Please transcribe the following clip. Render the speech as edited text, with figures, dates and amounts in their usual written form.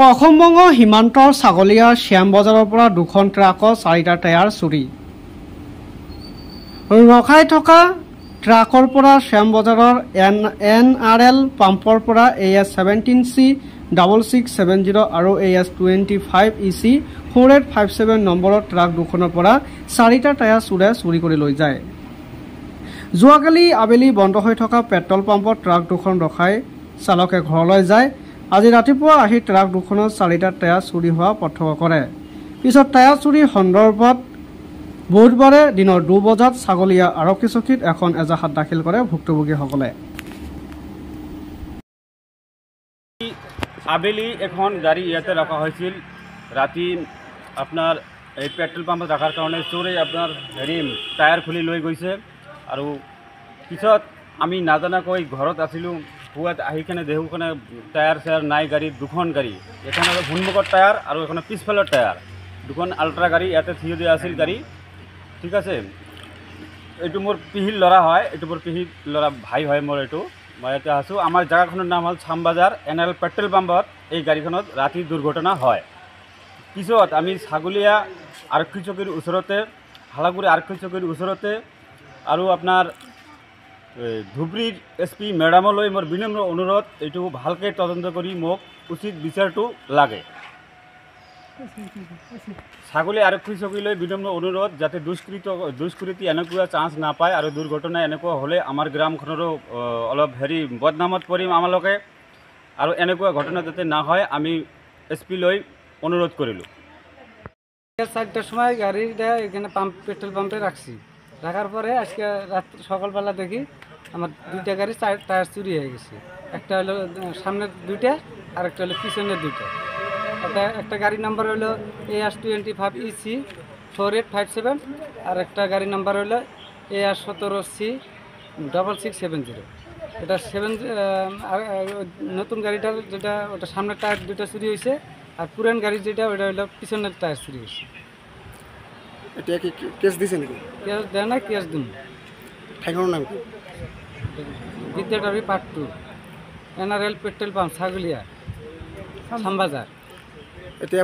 অসমবঙ্গ সীমান্তৰ ছাগলীয়া শ্যামবজাৰৰ পৰা দুখন ট্ৰাকৰ 4টা টায়াৰ চুৰি। ৰখাই থকা ট্ৰাকৰ পৰা শ্যামবজাৰৰ NRL পাম্পৰ পৰা AS17C 6670 আৰু AS25 EC 4857 নম্বৰৰ ট্ৰাক দুখনৰ পৰা 4টা টায়াৰ চুৰি কৰি লৈ যায়। যোৱাকালি আবেলি বন্ধ হৈ থকা পেট্ৰল পাম্পত ট্ৰাক দুখন ৰখাই চালকে ঘৰলৈ যায়। আজি ৰাতিপুৱা আহি ট্ৰাক দুখনৰ 4টা টায়াৰ চুৰি হোৱা প্ৰত্যক্ষ কৰে। পিছত টায়াৰ চুৰি সন্দৰ্ভত বুধবাৰে দিনৰ 2 বজাত ছাগলীয়া আৰক্ষী চকীত এখন এজাহাত দাখিল কৰে ভুক্তভোগীসকলে। আবেলি এখন গাড়ী ইয়াতে ৰখা হৈছিল। ৰাতি আপোনাৰ এই পেট্ৰল পাম্পত ৰখাৰ কাৰণে চোৰে আপোনাৰ টায়াৰ খুলি লৈ গৈছে আৰু পিছত আমি নাজানাকৈ ঘৰত আছিলোঁ। পুৱাত আহি কেনে দেখোঁ টায়াৰ নাই গাড়ী দুখন গাড়ী, এখন হ'ল সন্মুখৰ টায়াৰ আৰু এখন পিছফালৰ টায়াৰ, দুখন আল্ট্ৰা গাড়ী ইয়াতে থিয় দিয়া আছিল গাড়ী। ঠিক আছে, এইটো মোৰ পিহিৰ ল'ৰা হয়, এইটো মোৰ পিহিৰ ল'ৰা ভাই হয় মোৰ। এইটো মই ইয়াতে আছোঁ। আমাৰ জেগাখনৰ নাম হ'ল শ্যামবাজাৰ NRL পেট্ৰল পাম্পত এই গাড়ীখনত ৰাতি দুৰ্ঘটনা হয়। পিছত আমি ছাগলীয়া আৰক্ষী চকীৰ ওচৰতে, হালাগুৰি আৰক্ষী চকীৰ ওচৰতে আৰু আপোনাৰ ধুবুৰীৰ SP মেডামলৈ মোৰ বিনম্ৰ অনুৰোধ, এইটো ভালকৈ তদন্ত কৰি মোক উচিত বিচাৰটো লাগে। ছাগলী আৰক্ষী চকীলৈ বিনম্ৰ অনুৰোধ, যাতে দুষ্কৃতি এনেকুৱা চান্স নাপায় আৰু দুৰ্ঘটনা এনেকুৱা হ'লে আমাৰ গ্ৰামখনৰো অলপ বদনামত পৰিম আমালোকে, আৰু এনেকুৱা ঘটনা যাতে না হয় আমি SP লৈ অনুৰোধ কৰিলোঁ। 4টার সময় গাড়িটা এখানে পেট্রোল পাম্পে রাখছি, রাখার পরে আজকে সকালবেলা দেখি আমার 2টা গাড়ি টায়ার চুরি হয়ে গেছে। একটা হলো সামনের 2টা আর একটা হলো পিছনের 2টা। একটা গাড়ির নাম্বার হলো AS25 EC 4857 আর একটা গাড়ির নাম্বার হলো AS17C 6670। এটা নতুন গাড়িটার যেটা ওটা সামনের টায়ার 2টা চুরি হয়েছে, আর পুরান গাড়ির যেটা ওটা হলো পিছনের টায়ার চুরি হয়েছে। এটা কি কেস দিছে নাকি? কেস দেয় না, কেস দিন। ঠাকুরের নাম কি? বিদ্যাটারি part 2 NRL petrol pump Chhagalia Shyambazar. এটা